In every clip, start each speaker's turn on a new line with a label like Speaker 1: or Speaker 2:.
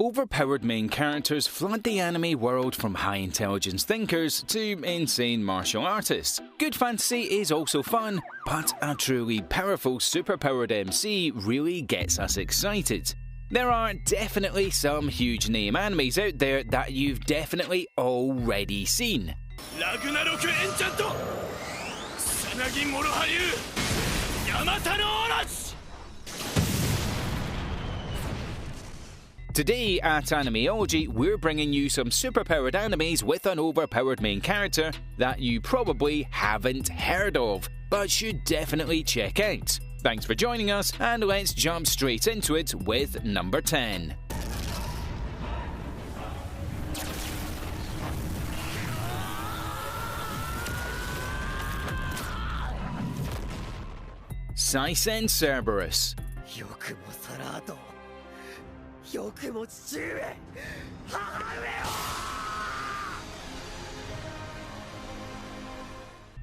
Speaker 1: Overpowered main characters flood the anime world from high-intelligence thinkers to insane martial artists. Good fantasy is also fun, but a truly powerful superpowered MC really gets us excited. There are definitely some huge name animes out there that you've definitely already seen. Today at Animeology, we're bringing you some superpowered animes with an overpowered main character that you probably haven't heard of, but should definitely check out. Thanks for joining us, and let's jump straight into it with number 10. Saisen Cerberus.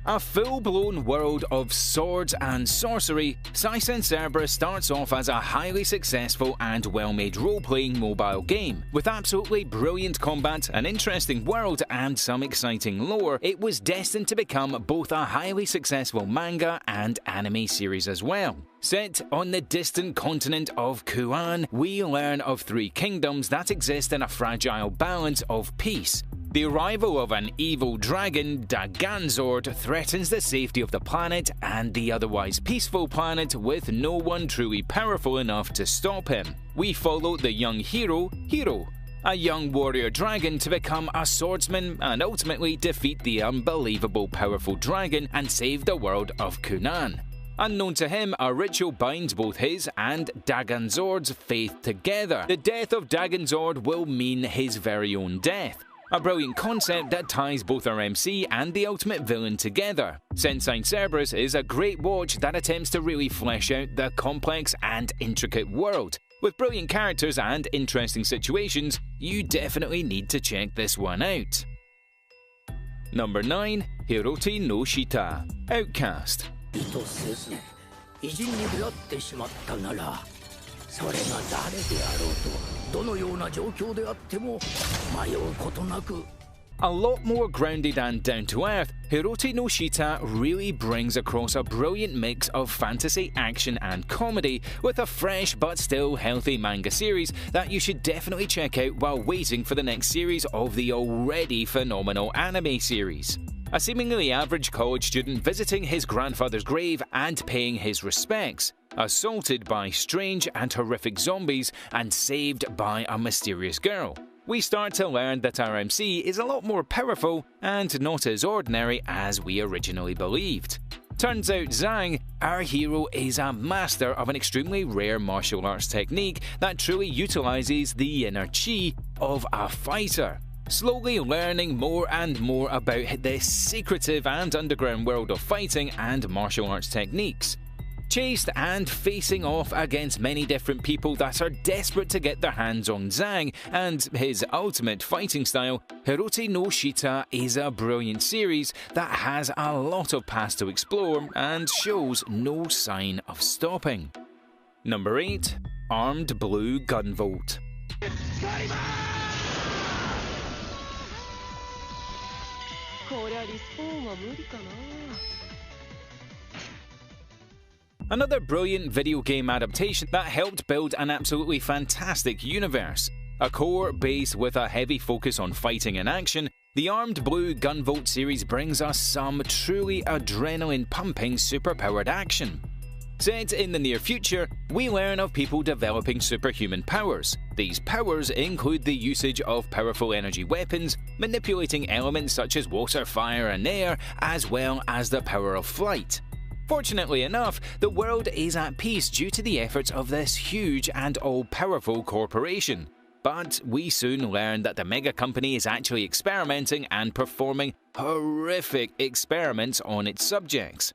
Speaker 1: A full-blown world of swords and sorcery, Saisen Cerberus starts off as a highly successful and well-made role-playing mobile game. With absolutely brilliant combat, an interesting world, and some exciting lore, it was destined to become both a highly successful manga and anime series as well. Set on the distant continent of Kuan, we learn of three kingdoms that exist in a fragile balance of peace. The arrival of an evil dragon, Daganzord, threatens the safety of the planet and the otherwise peaceful planet, with no one truly powerful enough to stop him. We follow the young hero, Hiro, a young warrior dragon, to become a swordsman and ultimately defeat the unbelievable powerful dragon and save the world of Kunan. Unknown to him, a ritual binds both his and Daganzord's faith together. The death of Daganzord will mean his very own death. A brilliant concept that ties both our MC and the ultimate villain together. Saisen Cerberus is a great watch that attempts to really flesh out the complex and intricate world. With brilliant characters and interesting situations, you definitely need to check this one out. Number 9. Hiroti no Shita, Outcast. A lot more grounded and down-to-earth, Hiroti no Shita really brings across a brilliant mix of fantasy, action and comedy, with a fresh but still healthy manga series that you should definitely check out while waiting for the next series of the already phenomenal anime series. A seemingly average college student visiting his grandfather's grave and paying his respects, assaulted by strange and horrific zombies and saved by a mysterious girl. We start to learn that our MC is a lot more powerful and not as ordinary as we originally believed. Turns out Zhang, our hero, is a master of an extremely rare martial arts technique that truly utilizes the inner chi of a fighter. Slowly learning more and more about this secretive and underground world of fighting and martial arts techniques. Chased and facing off against many different people that are desperate to get their hands on Zhang and his ultimate fighting style, Hiroti no Shita is a brilliant series that has a lot of past to explore and shows no sign of stopping. Number 8. Armed Blue Gunvolt. Another brilliant video game adaptation that helped build an absolutely fantastic universe. A core base with a heavy focus on fighting and action, the Armed Blue Gunvolt series brings us some truly adrenaline-pumping superpowered action. Set in the near future, we learn of people developing superhuman powers. These powers include the usage of powerful energy weapons, manipulating elements such as water, fire and air, as well as the power of flight. Fortunately enough, the world is at peace due to the efforts of this huge and all-powerful corporation. But we soon learn that the mega company is actually experimenting and performing horrific experiments on its subjects.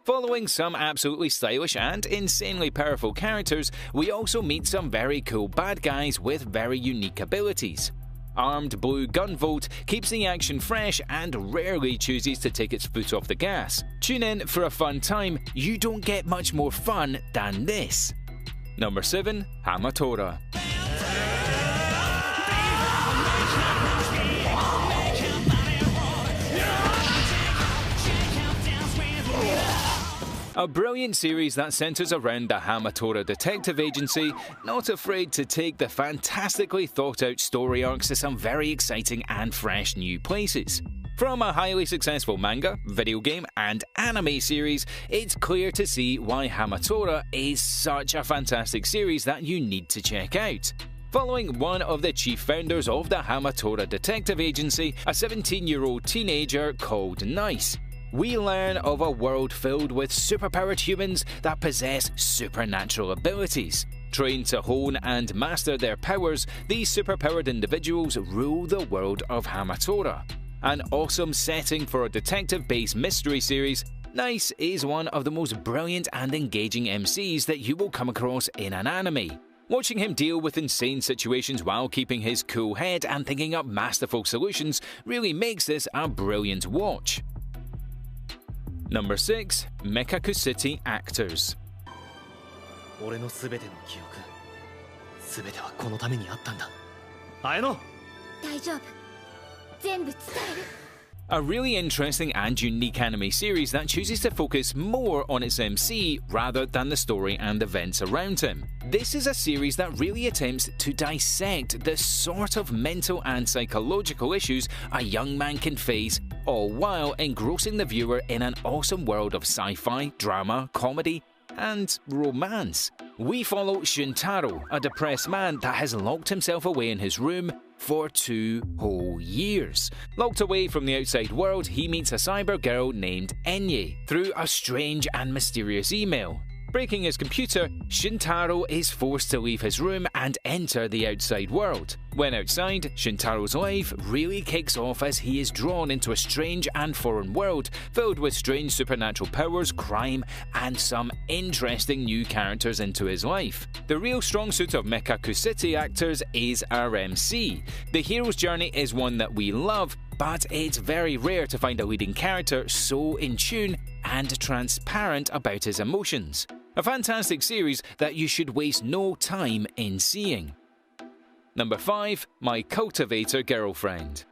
Speaker 1: Following some absolutely stylish and insanely powerful characters, we also meet some very cool bad guys with very unique abilities. Armed Blue Gunvolt keeps the action fresh and rarely chooses to take its foot off the gas. Tune in for a fun time. You don't get much more fun than this. Number 7. Hamatora. A brilliant series that centers around the Hamatora Detective Agency, not afraid to take the fantastically thought-out story arcs to some very exciting and fresh new places. From a highly successful manga, video game, and anime series, it's clear to see why Hamatora is such a fantastic series that you need to check out. Following one of the chief founders of the Hamatora Detective Agency, a 17-year-old teenager called Nice, we learn of a world filled with superpowered humans that possess supernatural abilities. Trained to hone and master their powers, these superpowered individuals rule the world of Hamatora. An awesome setting for a detective-based mystery series, Nice is one of the most brilliant and engaging MCs that you will come across in an anime. Watching him deal with insane situations while keeping his cool head and thinking up masterful solutions really makes this a brilliant watch. Number 6. Mekaku City Actors.
Speaker 2: 俺のすべての記憶、すべてはこのためにあったんだ。綾乃、
Speaker 3: 大丈夫。全部伝える。
Speaker 1: A really interesting and unique anime series that chooses to focus more on its MC rather than the story and events around him. This is a series that really attempts to dissect the sort of mental and psychological issues a young man can face, all while engrossing the viewer in an awesome world of sci-fi, drama, comedy, and romance. We follow Shuntaro, a depressed man that has locked himself away in his room for 2 whole years. Locked away from the outside world, he meets a cyber girl named Enye through a strange and mysterious email. Breaking his computer, Shuntaro is forced to leave his room and enter the outside world. When outside, Shintaro's life really kicks off as he is drawn into a strange and foreign world filled with strange supernatural powers, crime, and some interesting new characters into his life. The real strong suit of Mekaku City Actors is our MC. The hero's journey is one that we love, but it's very rare to find a leading character so in tune and transparent about his emotions. A fantastic series that you should waste no time in seeing. Number 5. My Cultivator Girlfriend.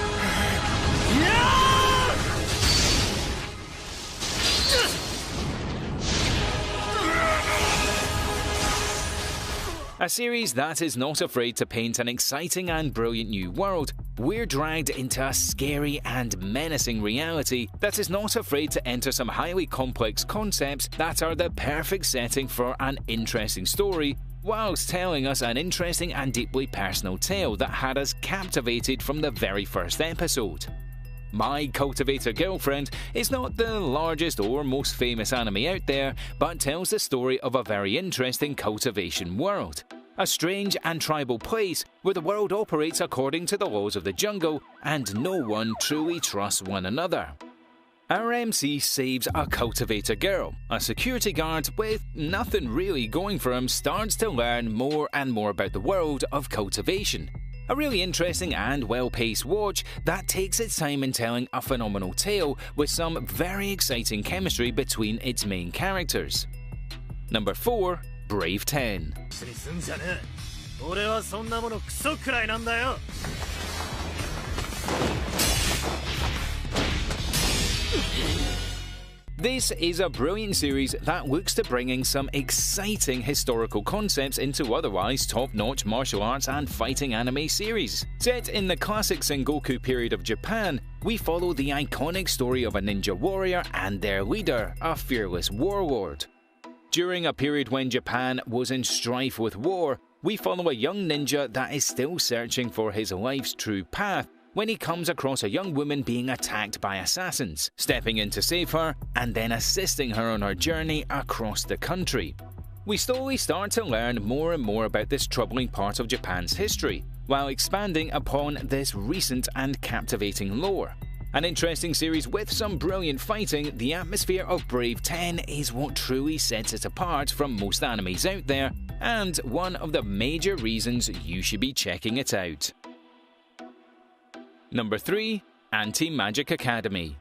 Speaker 1: A series that is not afraid to paint an exciting and brilliant new world. We're dragged into a scary and menacing reality that is not afraid to enter some highly complex concepts that are the perfect setting for an interesting story, whilst telling us an interesting and deeply personal tale that had us captivated from the very first episode. My Cultivator Girlfriend is not the largest or most famous anime out there, but tells the story of a very interesting cultivation world. A strange and tribal place where the world operates according to the laws of the jungle and no one truly trusts one another. Our MC saves a cultivator girl. A security guard with nothing really going for him starts to learn more and more about the world of cultivation. A really interesting and well-paced watch that takes its time in telling a phenomenal tale with some very exciting chemistry between its main characters. Number 4. Brave 10. This is a brilliant series that looks to bringing some exciting historical concepts into otherwise top-notch martial arts and fighting anime series. Set in the classic Sengoku period of Japan, we follow the iconic story of a ninja warrior and their leader, a fearless warlord. During a period when Japan was in strife with war, we follow a young ninja that is still searching for his life's true path when he comes across a young woman being attacked by assassins, stepping in to save her and then assisting her on her journey across the country. We slowly start to learn more and more about this troubling part of Japan's history, while expanding upon this recent and captivating lore. An interesting series with some brilliant fighting, the atmosphere of Brave 10 is what truly sets it apart from most animes out there, and one of the major reasons you should be checking it out. Number 3. Anti-Magic Academy.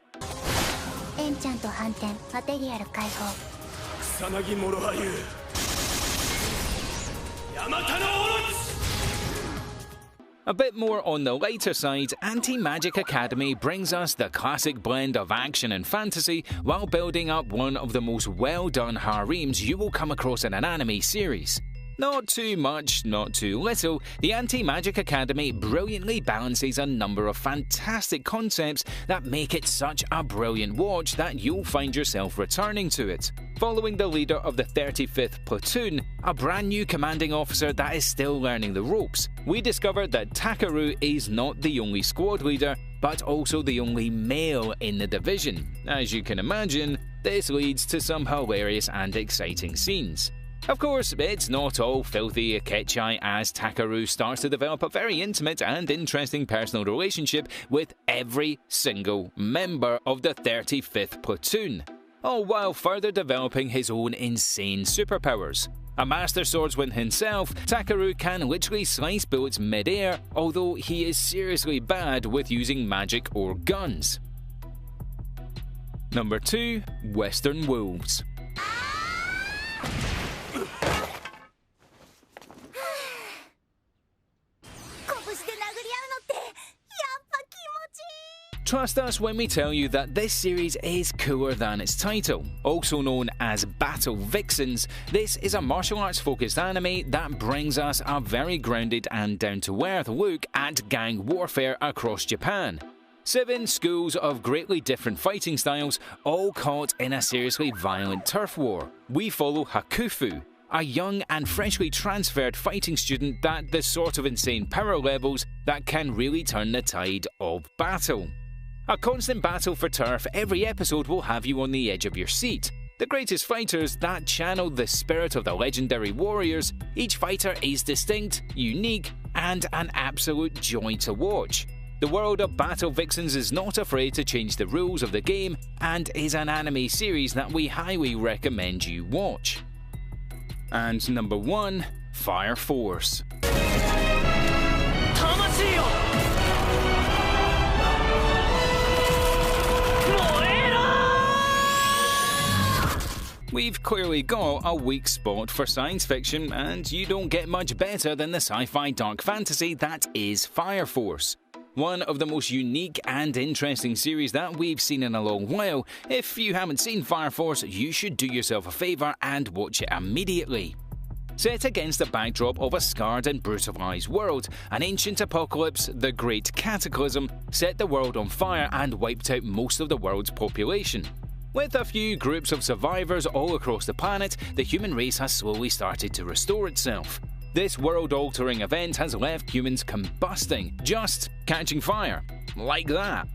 Speaker 1: A bit more on the lighter side, Anti-Magic Academy brings us the classic blend of action and fantasy while building up one of the most well-done harems you will come across in an anime series. Not too much, not too little, the Anti-Magic Academy brilliantly balances a number of fantastic concepts that make it such a brilliant watch that you'll find yourself returning to it. Following the leader of the 35th Platoon, a brand new commanding officer that is still learning the ropes, we discovered that Takeru is not the only squad leader, but also the only male in the division. As you can imagine, this leads to some hilarious and exciting scenes. Of course, it's not all filthy ikechi as Takeru starts to develop a very intimate and interesting personal relationship with every single member of the 35th Platoon, all while further developing his own insane superpowers. A master swordsman himself, Takeru can literally slice bullets mid-air, although he is seriously bad with using magic or guns. Number 2. Western Wolves. Trust us when we tell you that this series is cooler than its title. Also known as Battle Vixens, this is a martial arts focused anime that brings us a very grounded and down-to-earth look at gang warfare across Japan. 7 schools of greatly different fighting styles, all caught in a seriously violent turf war. We follow Hakufu, a young and freshly transferred fighting student that the sort of insane power levels that can really turn the tide of battle. A constant battle for turf, every episode will have you on the edge of your seat. The greatest fighters that channel the spirit of the legendary warriors, each fighter is distinct, unique, and an absolute joy to watch. The world of Battle Vixens is not afraid to change the rules of the game and is an anime series that we highly recommend you watch. And number 1, Fire Force. We've clearly got a weak spot for science fiction, and you don't get much better than the sci-fi dark fantasy that is Fire Force. One of the most unique and interesting series that we've seen in a long while. If you haven't seen Fire Force, you should do yourself a favour and watch it immediately. Set against the backdrop of a scarred and brutalized world, an ancient apocalypse, the Great Cataclysm, set the world on fire and wiped out most of the world's population. With a few groups of survivors all across the planet, the human race has slowly started to restore itself. This world-altering event has left humans combusting, just catching fire, like that,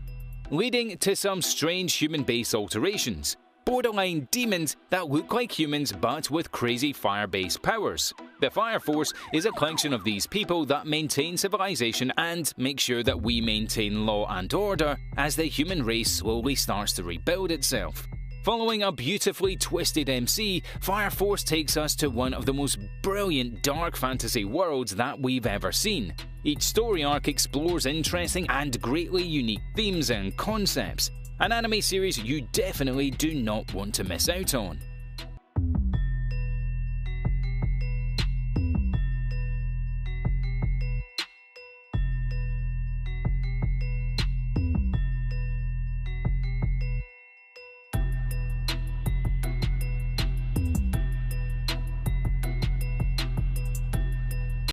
Speaker 1: leading to some strange human-based alterations. Borderline demons that look like humans but with crazy fire-based powers. The Fire Force is a collection of these people that maintain civilization and make sure that we maintain law and order as the human race slowly starts to rebuild itself. Following a beautifully twisted MC, Fire Force takes us to one of the most brilliant dark fantasy worlds that we've ever seen. Each story arc explores interesting and greatly unique themes and concepts. An anime series you definitely do not want to miss out on.